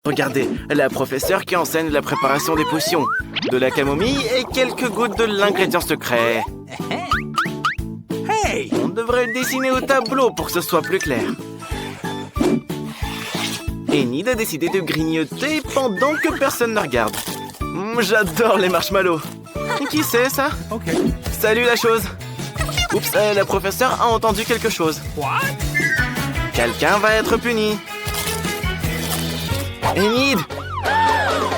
Regardez, la professeure qui enseigne la préparation des potions, de la camomille et quelques gouttes de l'ingrédient secret. Hey! On devrait le dessiner au tableau pour que ce soit plus clair. Enid a décidé de grignoter pendant que personne ne regarde. J'adore les marshmallows. Qui c'est ça? Salut la chose. Oups, la professeure a entendu quelque chose. Quelqu'un va être puni. Enid!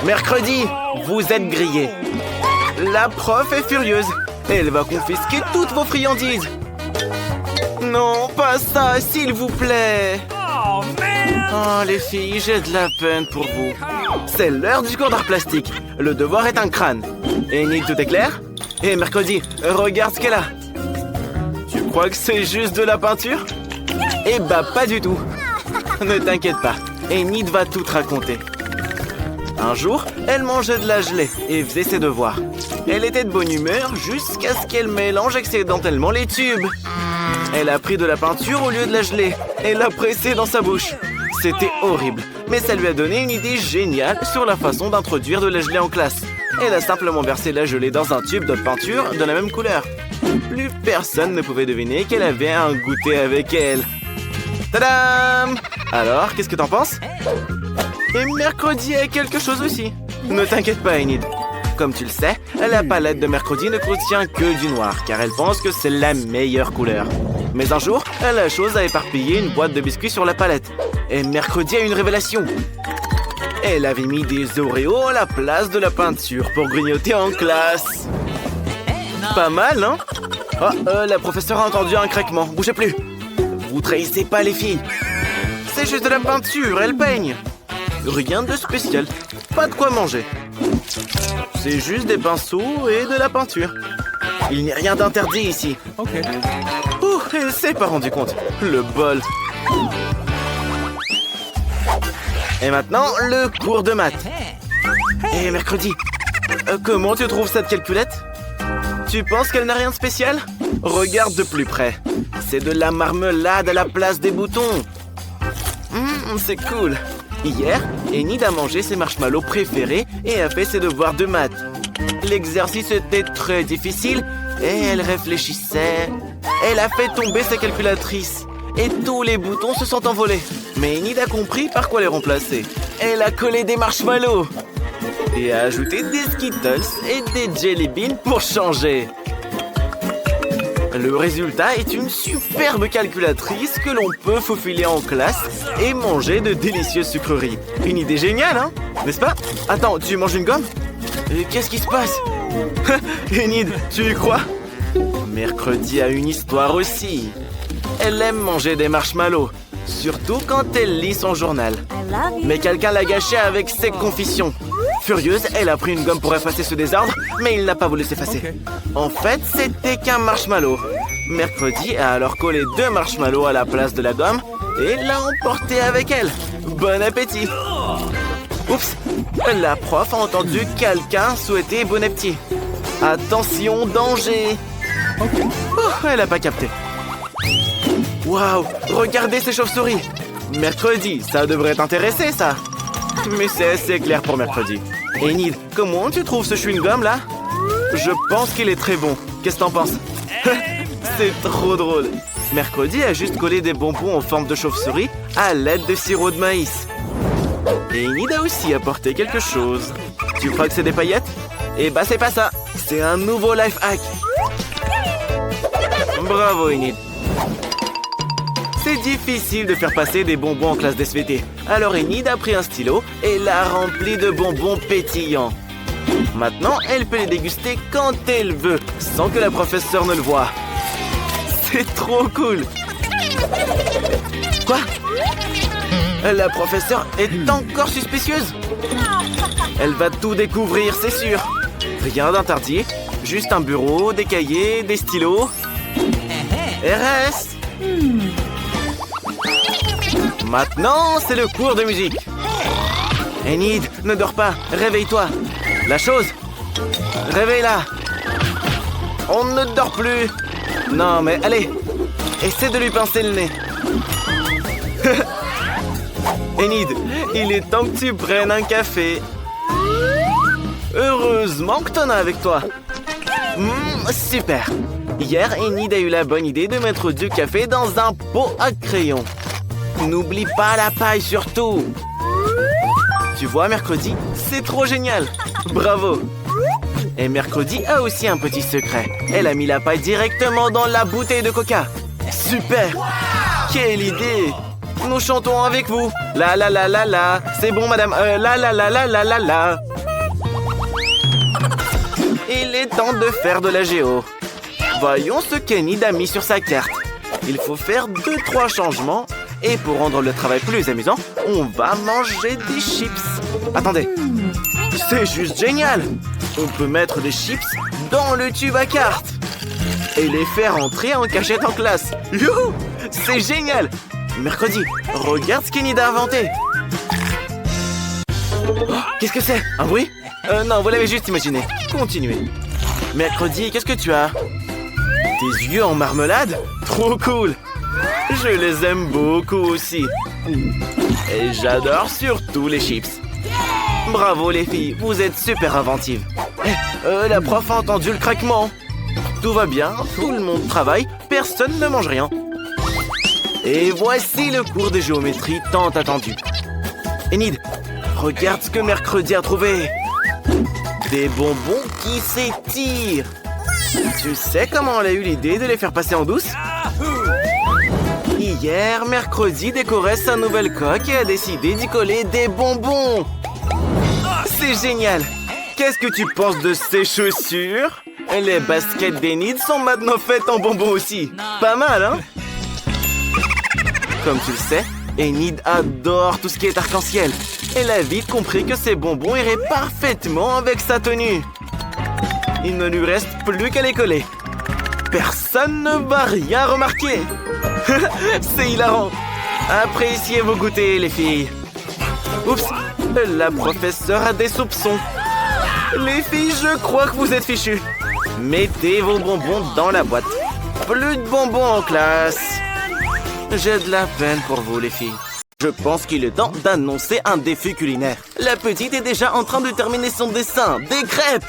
Mercredi, vous êtes grillé. La prof est furieuse. Elle va confisquer toutes vos friandises. Non, pas ça, s'il vous plaît. Oh, les filles, j'ai de la peine pour vous. C'est l'heure du cours d'art plastique. Le devoir est un crâne. Enid, tout est clair? Et mercredi, regarde ce qu'elle a. Tu crois que c'est juste de la peinture? Eh bah, pas du tout. Ne t'inquiète pas, Enid va tout te raconter. Un jour, elle mangeait de la gelée et faisait ses devoirs. Elle était de bonne humeur jusqu'à ce qu'elle mélange accidentellement les tubes. Elle a pris de la peinture au lieu de la gelée et l'a pressée dans sa bouche. C'était horrible, mais ça lui a donné une idée géniale sur la façon d'introduire de la gelée en classe. Elle a simplement versé la gelée dans un tube de peinture de la même couleur. Plus personne ne pouvait deviner qu'elle avait un goûter avec elle. Tadam! Alors, qu'est-ce que t'en penses? Et mercredi a quelque chose aussi. Ne t'inquiète pas, Enid. Comme tu le sais, la palette de mercredi ne contient que du noir, car elle pense que c'est la meilleure couleur. Mais un jour, la chose a éparpillé une boîte de biscuits sur la palette. Et mercredi a une révélation. Elle avait mis des Oreos à la place de la peinture pour grignoter en classe. Pas mal, non? Oh, la professeure a entendu un craquement. Bougez plus. Vous trahissez pas les filles. C'est juste de la peinture, elle peigne. Rien de spécial. Pas de quoi manger. C'est juste des pinceaux et de la peinture. Il n'y a rien d'interdit ici. Ouh, elle s'est pas rendu compte. Le bol. Et maintenant, le cours de maths. Et mercredi, comment tu trouves cette calculette? Tu penses qu'elle n'a rien de spécial? Regarde de plus près. C'est de la marmelade à la place des boutons. C'est cool. Hier, Enid a mangé ses marshmallows préférés et a fait ses devoirs de maths. L'exercice était très difficile et elle réfléchissait. Elle a fait tomber sa calculatrice et tous les boutons se sont envolés. Mais Enid a compris par quoi les remplacer. Elle a collé des marshmallows et a ajouté des Skittles et des Jelly Beans pour changer. Le résultat est une superbe calculatrice que l'on peut faufiler en classe et manger de délicieuses sucreries. Une idée géniale, hein? N'est-ce pas? Attends, tu manges une gomme? Qu'est-ce qui se passe? Enid, tu y crois? Mercredi a une histoire aussi. Elle aime manger des marshmallows, surtout quand elle lit son journal. Mais quelqu'un l'a gâché avec ses confessions. Furieuse, elle a pris une gomme pour effacer ce désordre, mais il n'a pas voulu s'effacer. En fait, c'était qu'un marshmallow. Mercredi a alors collé 2 marshmallows à la place de la gomme et l'a emporté avec elle. Bon appétit! Oups! La prof a entendu quelqu'un souhaiter bon appétit. Attention, danger! Oh, elle n'a pas capté. Waouh! Regardez ces chauves-souris! Mercredi, ça devrait t'intéresser, ça! Mais c'est assez clair pour mercredi. Enid, comment tu trouves ce chewing-gum là? Je pense qu'il est très bon. Qu'est-ce que t'en penses? C'est trop drôle. Mercredi a juste collé des bonbons en forme de chauve-souris à l'aide de sirop de maïs. Et Enid a aussi apporté quelque chose. Tu crois que c'est des paillettes? Eh bah c'est pas ça. C'est un nouveau life hack. Bravo Enid. C'est difficile de faire passer des bonbons en classe d'SVT. Alors Enid a pris un stylo et l'a rempli de bonbons pétillants. Maintenant, elle peut les déguster quand elle veut, sans que la professeure ne le voie. C'est trop cool! Quoi? La professeure est encore suspicieuse? Elle va tout découvrir, c'est sûr. Rien d'interdit, juste un bureau, des cahiers, des stylos. RS! Maintenant, c'est le cours de musique. Enid, ne dors pas, réveille-toi. La chose, réveille-la. On ne dort plus. Non, mais allez, essaie de lui pincer le nez. Enid, Il est temps que tu prennes un café. Heureusement que t'en as avec toi. Super. Hier, Enid a eu la bonne idée de mettre du café dans un pot à crayon. N'oublie pas la paille surtout. Tu vois, Mercredi, c'est trop génial. Bravo. Et Mercredi a aussi un petit secret. Elle a mis la paille directement dans la bouteille de coca. Super. Quelle idée. Nous chantons avec vous. La la la la la. C'est bon, madame. La la la la la la la. Il est temps de faire de la géo. Voyons ce qu'Enid a mis sur sa carte. Il faut faire 2-3 changements. Et pour rendre le travail plus amusant, on va manger des chips. Attendez. C'est juste génial. On peut mettre des chips dans le tube à cartes. Et les faire entrer en cachette en classe. Youhou! C'est génial. Mercredi, regarde ce qu'Enid a inventé. Oh, qu'est-ce que c'est? Un bruit? Non, vous l'avez juste imaginé. Continuez. Mercredi, qu'est-ce que tu as? Tes yeux en marmelade? Trop cool. Je les aime beaucoup aussi. Et j'adore surtout les chips. Bravo les filles, vous êtes super inventives. La prof a entendu le craquement. Tout va bien, tout le monde travaille, personne ne mange rien. Et voici le cours de géométrie tant attendu. Enid, regarde ce que Mercredi a trouvé. Des bonbons qui s'étirent. Tu sais comment elle a eu l'idée de les faire passer en douce? Hier, Mercredi décorait sa nouvelle coque et a décidé d'y coller des bonbons. C'est génial. Qu'est-ce que tu penses de ces chaussures? Les baskets d'Enid sont maintenant faites en bonbons aussi. Pas mal, hein? Comme tu le sais, Enid adore tout ce qui est arc-en-ciel. Elle a vite compris que ces bonbons iraient parfaitement avec sa tenue. Il ne lui reste plus qu'à les coller. Personne ne va rien remarquer. C'est hilarant. Appréciez vos goûters, les filles. Oups, la professeure a des soupçons. Les filles, je crois que vous êtes fichues. Mettez vos bonbons dans la boîte. Plus de bonbons en classe. J'ai de la peine pour vous, les filles. Je pense qu'il est temps d'annoncer un défi culinaire. La petite est déjà en train de terminer son dessin. Des crêpes.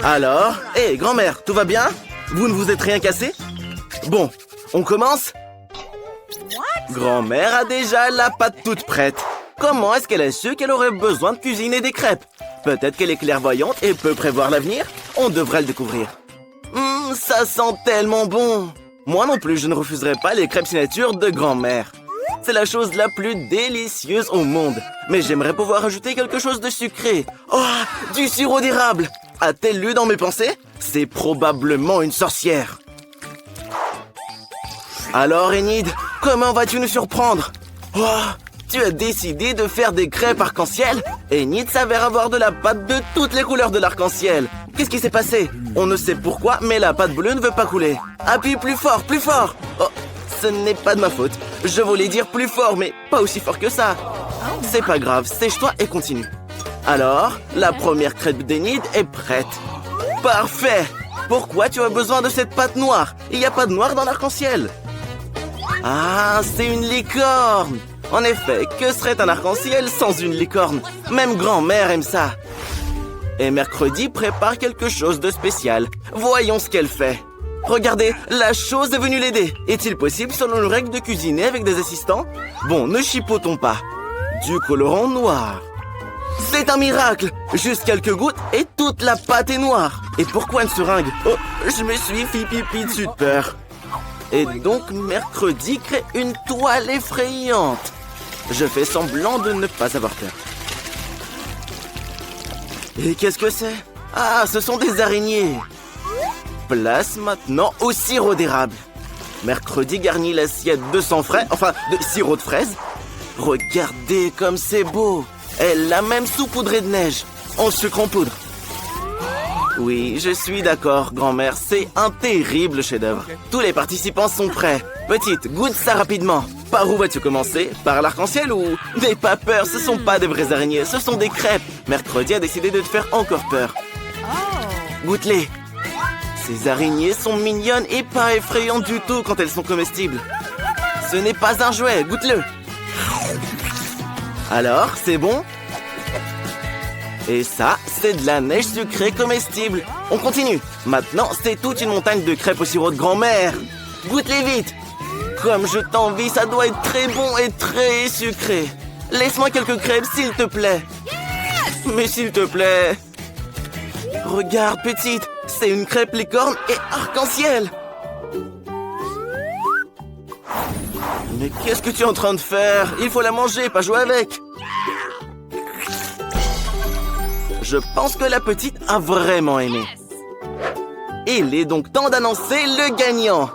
Alors, hé, grand-mère, tout va bien? Vous ne vous êtes rien cassé? Bon, on commence? Grand-mère a déjà la pâte toute prête. Comment est-ce qu'elle a su qu'elle aurait besoin de cuisiner des crêpes? Peut-être qu'elle est clairvoyante et peut prévoir l'avenir? On devrait le découvrir. Ça sent tellement bon! Moi non plus, je ne refuserai pas les crêpes signature de grand-mère. C'est la chose la plus délicieuse au monde. Mais j'aimerais pouvoir ajouter quelque chose de sucré. Oh, du sirop d'érable! A-t-elle lu dans mes pensées? C'est probablement une sorcière. Alors, Enid, comment vas-tu nous surprendre? Oh, tu as décidé de faire des crêpes arc-en-ciel? Enid s'avère avoir de la pâte de toutes les couleurs de l'arc-en-ciel. Qu'est-ce qui s'est passé? On ne sait pourquoi, mais la pâte bleue ne veut pas couler. Appuie plus fort, plus fort! Oh, ce n'est pas de ma faute. Je voulais dire plus fort, mais pas aussi fort que ça. C'est pas grave, sèche-toi et continue. Alors, la première crêpe d'Enid est prête. Parfait! Pourquoi tu as besoin de cette pâte noire? Il n'y a pas de noir dans l'arc-en-ciel. Ah, c'est une licorne! En effet, que serait un arc-en-ciel sans une licorne? Même grand-mère aime ça. Et Mercredi prépare quelque chose de spécial. Voyons ce qu'elle fait. Regardez, la chose est venue l'aider. Est-il possible, selon nos règles, de cuisiner avec des assistants? Bon, ne chipotons pas. Du colorant noir. C'est un miracle! Juste quelques gouttes et toute la pâte est noire. Et pourquoi une seringue? Oh, je me suis fait pipi dessus de peur. Et donc, Mercredi crée une toile effrayante. Je fais semblant de ne pas avoir peur. Et qu'est-ce que c'est? Ah, ce sont des araignées. Place maintenant au sirop d'érable. Mercredi garnit l'assiette de sang frais, enfin, de sirop de fraise. Regardez comme c'est beau. Elle l'a même saupoudré de neige. En sucre en poudre. Oui, je suis d'accord, grand-mère. C'est un terrible chef-d'œuvre. Tous les participants sont prêts. Petite, goûte ça rapidement. Par où vas-tu commencer? Par l'arc-en-ciel ou... N'aie pas peur, ce sont pas des vraies araignées, ce sont des crêpes. Mercredi a décidé de te faire encore peur. Goûte-les. Ces araignées sont mignonnes et pas effrayantes du tout quand elles sont comestibles. Ce n'est pas un jouet, goûte-le. Alors, c'est bon? Et ça, c'est de la neige sucrée comestible. On continue. Maintenant, c'est toute une montagne de crêpes au sirop de grand-mère. Goûte-les vite. Comme je t'envie, ça doit être très bon et très sucré. Laisse-moi quelques crêpes, s'il te plaît. Mais s'il te plaît. Regarde, petite, c'est une crêpe licorne et arc-en-ciel. Mais qu'est-ce que tu es en train de faire? Il faut la manger, pas jouer avec. Je pense que la petite a vraiment aimé. Il est donc temps d'annoncer le gagnant.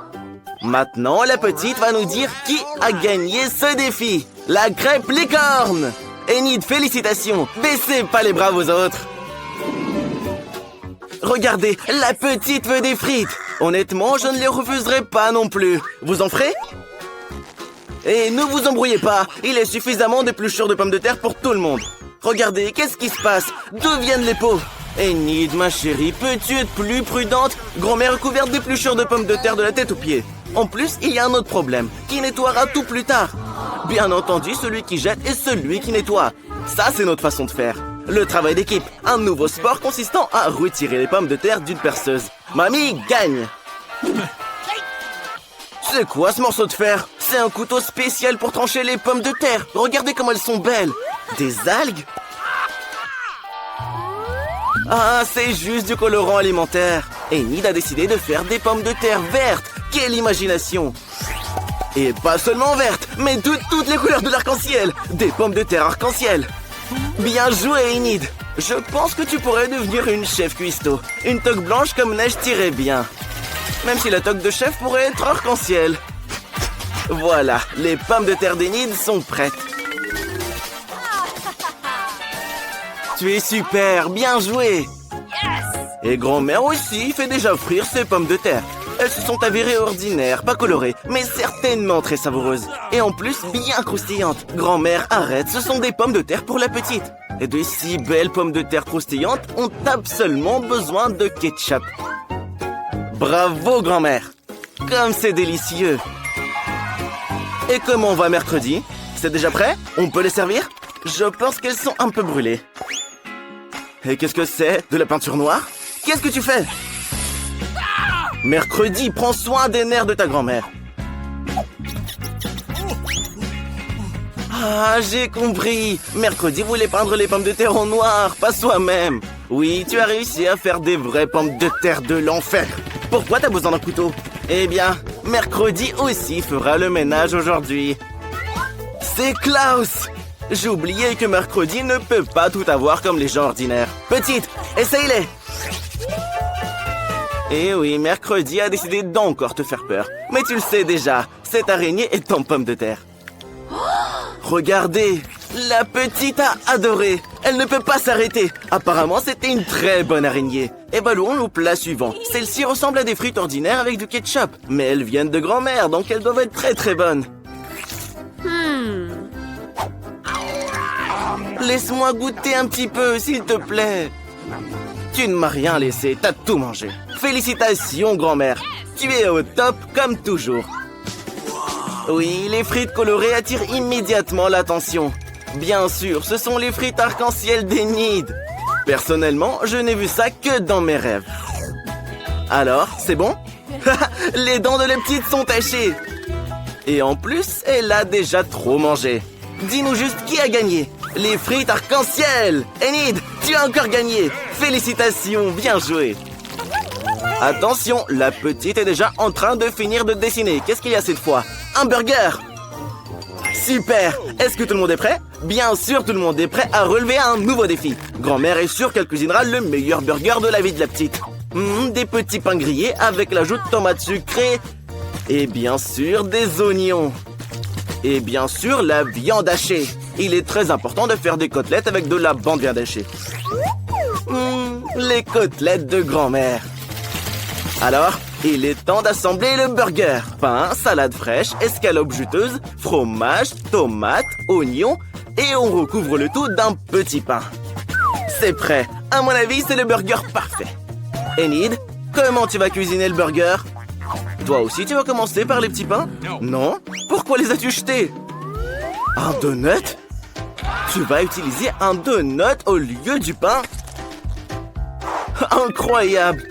Maintenant, la petite va nous dire qui a gagné ce défi. La crêpe licorne. Enid, félicitations. Baissez pas les bras aux autres. Regardez, la petite veut des frites. Honnêtement, je ne les refuserai pas non plus. Vous en ferez? Et ne vous embrouillez pas. Il est suffisamment d'épluchures de pommes de terre pour tout le monde. Regardez, qu'est-ce qui se passe? D'où viennent les pots? Enid, ma chérie, peux-tu être plus prudente? Grand-mère est couverte d'épluchures de pommes de terre de la tête aux pieds. En plus, il y a un autre problème, qui nettoiera tout plus tard. Bien entendu, celui qui jette est celui qui nettoie. Ça, c'est notre façon de faire. Le travail d'équipe, un nouveau sport consistant à retirer les pommes de terre d'une perceuse. Mamie gagne! C'est quoi ce morceau de fer? C'est un couteau spécial pour trancher les pommes de terre. Regardez comme elles sont belles. Des algues? Ah, c'est juste du colorant alimentaire. Enid a décidé de faire des pommes de terre vertes. Quelle imagination! Et pas seulement vertes, mais de toutes les couleurs de l'arc-en-ciel. Des pommes de terre arc-en-ciel. Bien joué, Enid. Je pense que tu pourrais devenir une chef cuistot. Une toque blanche comme neige t'irait bien. Même si la toque de chef pourrait être arc-en-ciel. Voilà, les pommes de terre d'Enid sont prêtes. Tu es super, bien joué. Et grand-mère aussi fait déjà frire ses pommes de terre. Elles se sont avérées ordinaires, pas colorées, mais certainement très savoureuses. Et en plus, bien croustillantes. Grand-mère, arrête, ce sont des pommes de terre pour la petite. Et de si belles pommes de terre croustillantes ont absolument besoin de ketchup. Bravo, grand-mère. Comme c'est délicieux. Et comment va mercredi? C'est déjà prêt? On peut les servir? Je pense qu'elles sont un peu brûlées. Et qu'est-ce que c'est? De la peinture noire? Qu'est-ce que tu fais? Mercredi, prends soin des nerfs de ta grand-mère. Ah, j'ai compris. Mercredi voulait peindre les pommes de terre en noir, pas soi-même. Oui, tu as réussi à faire des vraies pommes de terre de l'enfer. Pourquoi t'as besoin d'un couteau? Eh bien, mercredi aussi fera le ménage aujourd'hui. C'est Klaus! J'ai oublié que mercredi ne peut pas tout avoir comme les gens ordinaires. Petite, essaye-les! Eh oui, mercredi a décidé d'encore te faire peur. Mais tu le sais déjà, cette araignée est en pomme de terre. Regardez, la petite a adoré. Elle ne peut pas s'arrêter. Apparemment, c'était une très bonne araignée. Évaluons au plat suivant. Celle-ci ressemble à des frites ordinaires avec du ketchup. Mais elles viennent de grand-mère, donc elles doivent être très très bonnes. Laisse-moi goûter un petit peu, s'il te plaît. Tu ne m'as rien laissé, t'as tout mangé. Félicitations, grand-mère. Tu es au top comme toujours. Oui, les frites colorées attirent immédiatement l'attention. Bien sûr, ce sont les frites arc-en-ciel d'Enid. Personnellement, je n'ai vu ça que dans mes rêves. Alors, c'est bon? Les dents de la petite sont tachées. Et en plus, elle a déjà trop mangé. Dis-nous juste qui a gagné. Les frites arc-en-ciel. Enid, tu as encore gagné. Félicitations, bien joué. Attention, la petite est déjà en train de finir de dessiner. Qu'est-ce qu'il y a cette fois? Un burger. Super. Est-ce que tout le monde est prêt? Bien sûr, tout le monde est prêt à relever un nouveau défi. Grand-mère est sûre qu'elle cuisinera le meilleur burger de la vie de la petite. Des petits pains grillés avec l'ajout de tomates sucrées. Et bien sûr, des oignons. Et bien sûr, la viande hachée. Il est très important de faire des côtelettes avec de la bande viande hachée. Les côtelettes de grand-mère. Alors, il est temps d'assembler le burger. Pain, salade fraîche, escalope juteuse, fromage, tomates, oignons et on recouvre le tout d'un petit pain. C'est prêt. À mon avis, c'est le burger parfait. Enid, comment tu vas cuisiner le burger? Toi aussi, tu vas commencer par les petits pains? Non? Pourquoi les as-tu jetés? Un donut? Tu vas utiliser un donut au lieu du pain? Incroyable!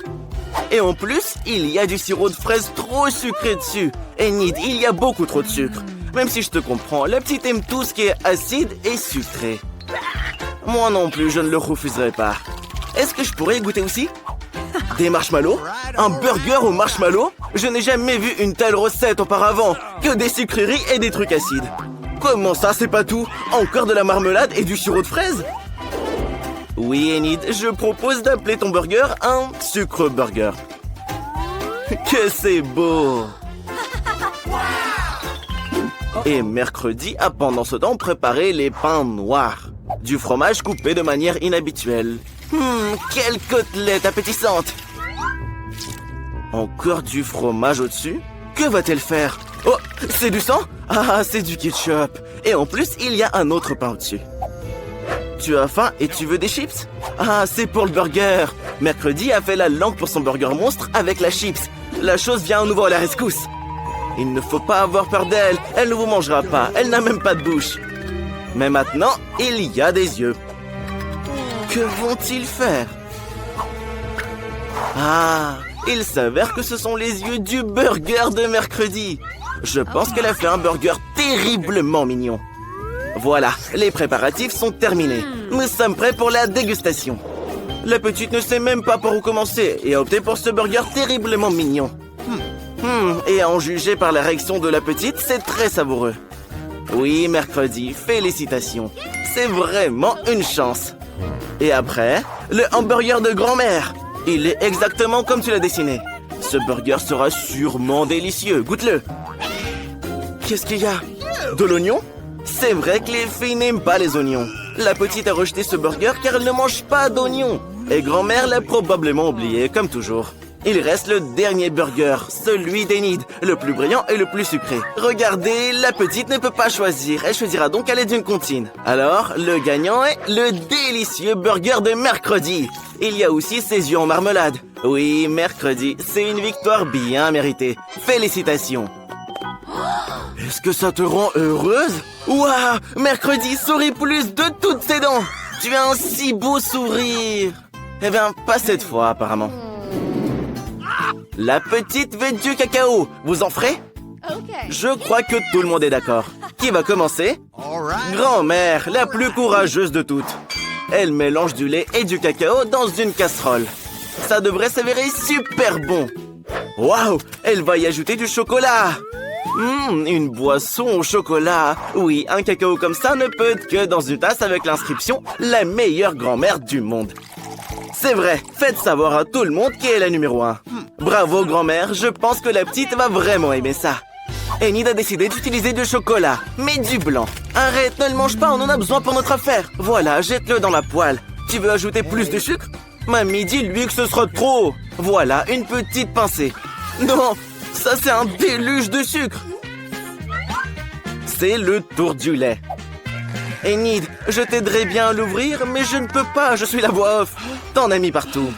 Et en plus, il y a du sirop de fraise trop sucré dessus. Enid, il y a beaucoup trop de sucre. Même si je te comprends, la petite aime tout ce qui est acide et sucré. Moi non plus, je ne le refuserai pas. Est-ce que je pourrais y goûter aussi? Des marshmallows? Un burger au marshmallow? Je n'ai jamais vu une telle recette auparavant. Que des sucreries et des trucs acides. Comment ça, c'est pas tout? Encore de la marmelade et du sirop de fraise? Oui, Enid, je propose d'appeler ton burger un sucre burger. Que c'est beau! Et mercredi a pendant ce temps préparé les pains noirs. Du fromage coupé de manière inhabituelle. Quelle côtelette appétissante! Encore du fromage au-dessus? Que va-t-elle faire? Oh, c'est du sang? Ah, c'est du ketchup. Et en plus, il y a un autre pain au-dessus. Tu as faim et tu veux des chips? Ah, c'est pour le burger. Mercredi a fait la langue pour son burger monstre avec la chips. La chose vient à nouveau à la rescousse. Il ne faut pas avoir peur d'elle. Elle ne vous mangera pas. Elle n'a même pas de bouche. Mais maintenant, il y a des yeux. Que vont-ils faire? Ah, il s'avère que ce sont les yeux du burger de mercredi. Je pense qu'elle a fait un burger terriblement mignon. Voilà, les préparatifs sont terminés. Nous sommes prêts pour la dégustation. La petite ne sait même pas par où commencer et a opté pour ce burger terriblement mignon. Et à en juger par la réaction de la petite, c'est très savoureux. Oui, mercredi, félicitations. C'est vraiment une chance. Et après, le hamburger de grand-mère. Il est exactement comme tu l'as dessiné. Ce burger sera sûrement délicieux. Goûte-le. Qu'est-ce qu'il y a? De l'oignon? C'est vrai que les filles n'aiment pas les oignons. La petite a rejeté ce burger car elle ne mange pas d'oignons. Et grand-mère l'a probablement oublié, comme toujours. Il reste le dernier burger, celui d'Enid, le plus brillant et le plus sucré. Regardez, la petite ne peut pas choisir. Elle choisira donc à l'aide d'une comptine. Alors, le gagnant est le délicieux burger de mercredi. Il y a aussi ses yeux en marmelade. Oui, mercredi, c'est une victoire bien méritée. Félicitations. Est-ce que ça te rend heureuse? Waouh! Mercredi sourit plus de toutes ses dents! Tu as un si beau sourire! Eh bien, pas cette fois, apparemment. La petite veut du cacao. Vous en ferez? Je crois que tout le monde est d'accord. Qui va commencer? Grand-mère, la plus courageuse de toutes. Elle mélange du lait et du cacao dans une casserole. Ça devrait s'avérer super bon. Waouh! Elle va y ajouter du chocolat. Une boisson au chocolat. Oui, un cacao comme ça ne peut être que dans une tasse avec l'inscription « La meilleure grand-mère du monde ». C'est vrai, faites savoir à tout le monde qui est la numéro 1. Bravo grand-mère, je pense que la petite va vraiment aimer ça. Enid a décidé d'utiliser du chocolat, mais du blanc. Arrête, ne le mange pas, on en a besoin pour notre affaire. Voilà, jette-le dans la poêle. Tu veux ajouter plus de sucre? Mamie, dis-lui que ce sera trop. Voilà, une petite pincée. Non, ça c'est un déluge de sucre. C'est le tour du lait. Enid, je t'aiderais bien à l'ouvrir, mais je ne peux pas, je suis la voix off. T'en as mis partout.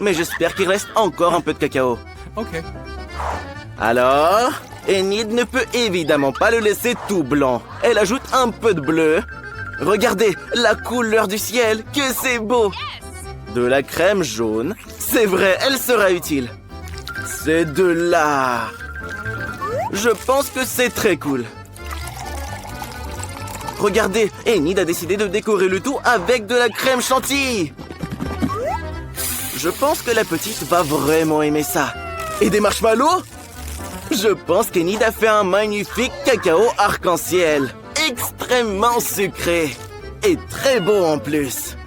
Mais j'espère qu'il reste encore un peu de cacao. Ok. Alors, Enid ne peut évidemment pas le laisser tout blanc. Elle ajoute un peu de bleu. Regardez, la couleur du ciel, que c'est beau. De la crème jaune. C'est vrai, elle sera utile. C'est de l'art. Je pense que c'est très cool. Regardez, Enid a décidé de décorer le tout avec de la crème chantilly. Je pense que la petite va vraiment aimer ça. Et des marshmallows? Je pense qu'Enid a fait un magnifique cacao arc-en-ciel. Extrêmement sucré. Et très beau en plus.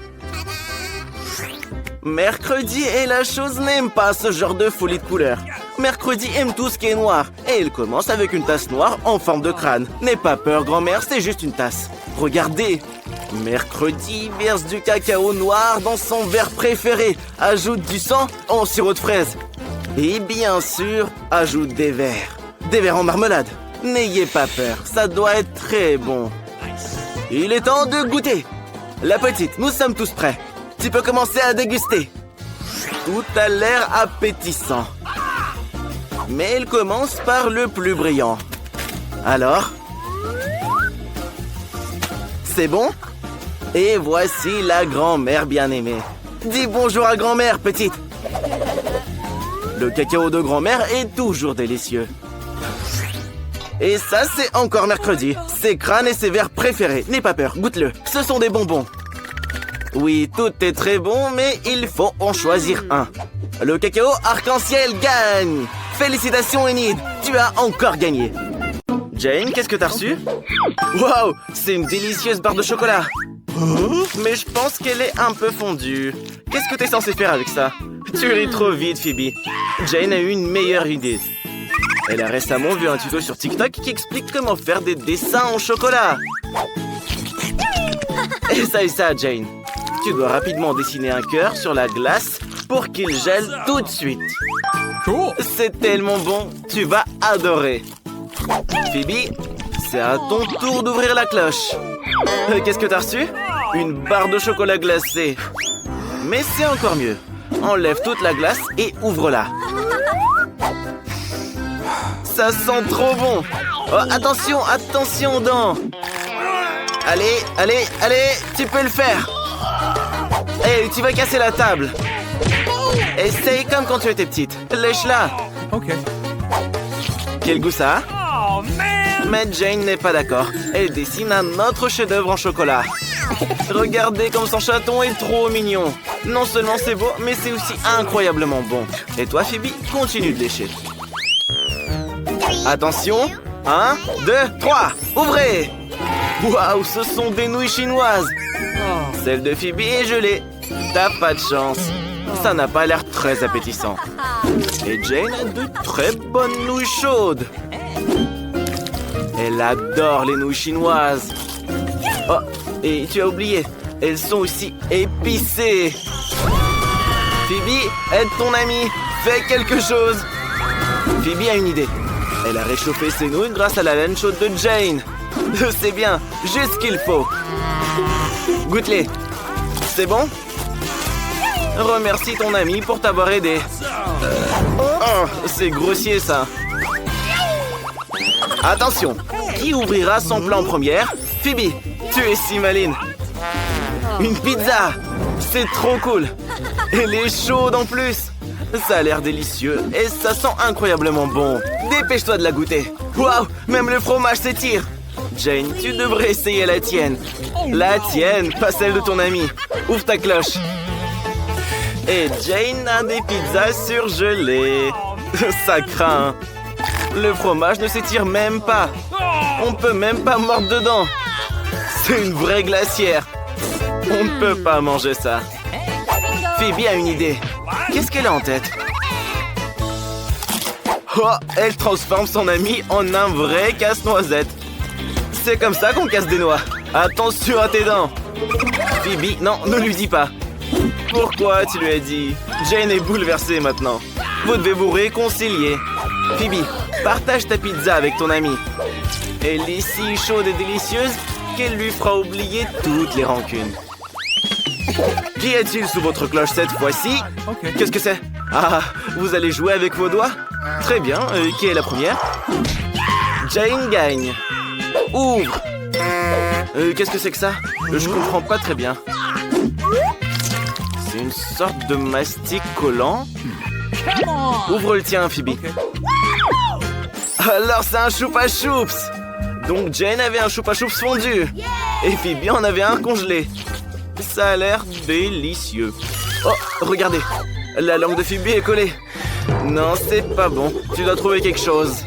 Mercredi et la chose n'aime pas ce genre de folie de couleurs. Mercredi aime tout ce qui est noir. Et il commence avec une tasse noire en forme de crâne. N'aie pas peur, grand-mère, c'est juste une tasse. Regardez. Mercredi verse du cacao noir dans son verre préféré. Ajoute du sang en sirop de fraise. Et bien sûr, ajoute des verres. Des verres en marmelade. N'ayez pas peur, ça doit être très bon. Il est temps de goûter. La petite, nous sommes tous prêts. Tu peux commencer à déguster. Tout a l'air appétissant. Mais il commence par le plus brillant. Alors? C'est bon? Et voici la grand-mère bien-aimée. Dis bonjour à grand-mère, petite. Le cacao de grand-mère est toujours délicieux. Et ça, c'est encore mercredi. Ses crânes et ses verres préférés. N'aie pas peur, goûte-le. Ce sont des bonbons. Oui, tout est très bon, mais il faut en choisir un. Le cacao arc-en-ciel gagne. Félicitations, Enid. Tu as encore gagné. Jane, qu'est-ce que t'as reçu? Waouh, c'est une délicieuse barre de chocolat. Mais je pense qu'elle est un peu fondue. Qu'est-ce que t'es censé faire avec ça? Tu ris trop vite, Phoebe. Jane a eu une meilleure idée. Elle a récemment vu un tuto sur TikTok qui explique comment faire des dessins en chocolat. Essaye ça, Jane. Tu dois rapidement dessiner un cœur sur la glace pour qu'il gèle tout de suite. Cool. C'est tellement bon, tu vas adorer. Phoebe, c'est à ton tour d'ouvrir la cloche. Qu'est-ce que t'as reçu? Une barre de chocolat glacé. Mais c'est encore mieux. Enlève toute la glace et ouvre-la. Ça sent trop bon. Oh, attention, attention aux dents. Allez, allez, allez, tu peux le faire. Hey, tu vas casser la table. Essaye comme quand tu étais petite. Lèche-la. Ok. Quel goût ça a? Oh, man! Mais Jane n'est pas d'accord. Elle dessine un autre chef-d'œuvre en chocolat. Regardez comme son chaton est trop mignon. Non seulement c'est beau, mais c'est aussi incroyablement bon. Et toi, Phoebe, continue de lécher. Attention. 1, 2, 3. Ouvrez. Waouh, ce sont des nouilles chinoises. Celle de Phoebe est gelée. T'as pas de chance. Ça n'a pas l'air très appétissant. Et Jane a de très bonnes nouilles chaudes. Elle adore les nouilles chinoises. Oh, et tu as oublié, elles sont aussi épicées. Phoebe, aide ton amie. Fais quelque chose. Phoebe a une idée. Elle a réchauffé ses nouilles grâce à la laine chaude de Jane. C'est bien, juste ce qu'il faut. Goûte-les. C'est bon? Remercie ton ami pour t'avoir aidé. Oh, c'est grossier ça. Attention, qui ouvrira son plat en première? Phoebe, tu es si maline. Une pizza. C'est trop cool. Elle est chaude en plus. Ça a l'air délicieux et ça sent incroyablement bon. Dépêche-toi de la goûter. Waouh, même le fromage s'étire. Jane, tu devrais essayer la tienne. La tienne, pas celle de ton ami. Ouvre ta cloche. Et Jane a des pizzas surgelées. Ça craint. Le fromage ne s'étire même pas. On peut même pas mordre dedans. C'est une vraie glacière. On ne peut pas manger ça. Phoebe a une idée. Qu'est-ce qu'elle a en tête? Oh, elle transforme son ami en un vrai casse-noisette. C'est comme ça qu'on casse des noix. Attention à tes dents. Phoebe, non, ne lui dis pas. Pourquoi tu lui as dit? Jane est bouleversée maintenant. Vous devez vous réconcilier. Phoebe, partage ta pizza avec ton ami. Elle est si chaude et délicieuse qu'elle lui fera oublier toutes les rancunes. Qui est-il sous votre cloche cette fois-ci? Ok. Qu'est-ce que c'est? Ah, vous allez jouer avec vos doigts? Très bien, qui est la première? Jane gagne. Ouvre. Qu'est-ce que c'est que ça? Je comprends pas très bien. C'est une sorte de mastic collant. Ouvre le tien, Phoebe. Alors c'est un choupa choups. Donc Jane avait un choupa choups fondu. Et Phoebe en avait un congelé. Ça a l'air délicieux. Oh, regardez. La langue de Phoebe est collée. Non, c'est pas bon. Tu dois trouver quelque chose.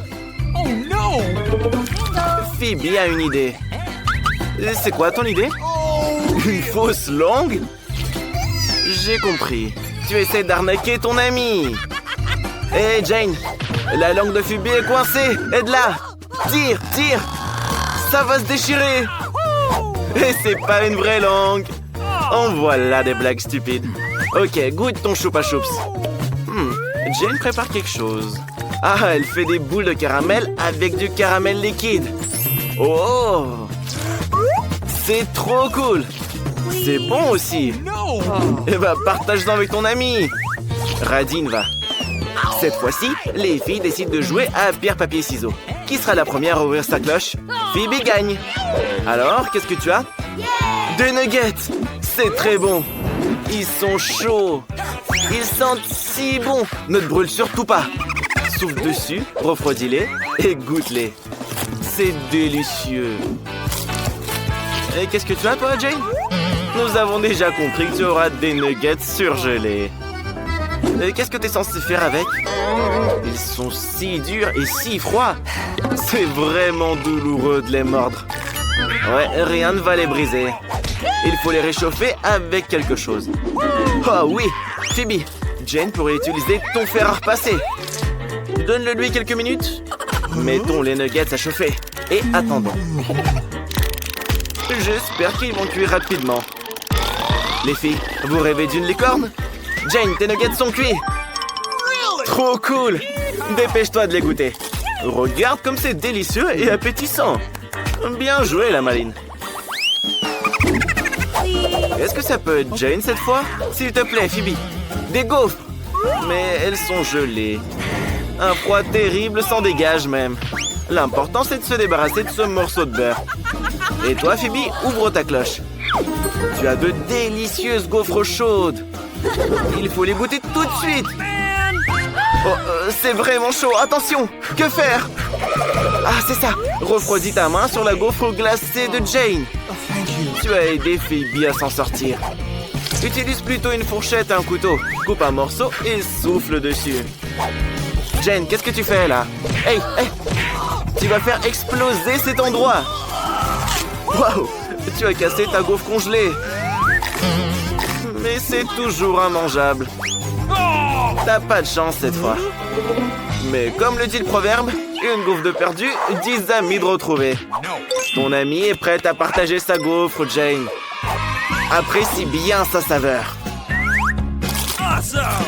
Oh non! Phoebe a une idée. C'est quoi ton idée? Une fausse langue? J'ai compris. Tu essaies d'arnaquer ton ami. Hé, Jane, la langue de Phoebe est coincée. Aide-la. Tire, tire. Ça va se déchirer. Et c'est pas une vraie langue. En voilà des blagues stupides. Ok, goûte ton choupa choups. Jane prépare quelque chose. Ah, elle fait des boules de caramel avec du caramel liquide. Oh! C'est trop cool. C'est bon aussi. No! Eh ben, partage-en avec ton ami. Radine va. Cette fois-ci, les filles décident de jouer à pierre, papier, ciseaux. Qui sera la première à ouvrir sa cloche? Phoebe gagne. Alors, qu'est-ce que tu as? Des nuggets! C'est très bon. Ils sont chauds. Ils sentent si bon. Ne te brûle surtout pas. Souffle dessus, refroidis-les et goûte-les. C'est délicieux. Et qu'est-ce que tu as, toi, Jane? Nous avons déjà compris que tu auras des nuggets surgelés. Et qu'est-ce que tu es censé faire avec? Ils sont si durs et si froids. C'est vraiment douloureux de les mordre. Ouais, rien ne va les briser. Il faut les réchauffer avec quelque chose. Oh oui, Phoebe, Jane pourrait utiliser ton fer à repasser. Donne-le lui quelques minutes. Mettons les nuggets à chauffer et attendons. J'espère qu'ils vont cuire rapidement. Les filles, vous rêvez d'une licorne? Jane, tes nuggets sont cuits. Trop cool. Dépêche-toi de les goûter. Regarde comme c'est délicieux et appétissant. Bien joué, la maline. Est-ce que ça peut être Jane cette fois? S'il te plaît, Phoebe. Des gaufres. Mais elles sont gelées. Un froid terrible s'en dégage même. L'important, c'est de se débarrasser de ce morceau de beurre. Et toi, Phoebe, ouvre ta cloche. Tu as de délicieuses gaufres chaudes. Il faut les goûter tout de suite. Oh, c'est vraiment chaud. Attention, que faire? Ah, c'est ça. Refroidis ta main sur la gaufre glacée de Jane. Tu as aidé Phoebe à s'en sortir. Utilise plutôt une fourchette et un couteau. Coupe un morceau et souffle dessus. Jane, qu'est-ce que tu fais là? Hey, hey! Tu vas faire exploser cet endroit. Waouh! Tu as cassé ta gaufre congelée. Mais c'est toujours immangeable. T'as pas de chance cette fois. Mais comme le dit le proverbe, une gaufre de perdu, 10 amis de retrouver. Ton ami est prêt à partager sa gaufre, Jane. Apprécie bien sa saveur. Awesome!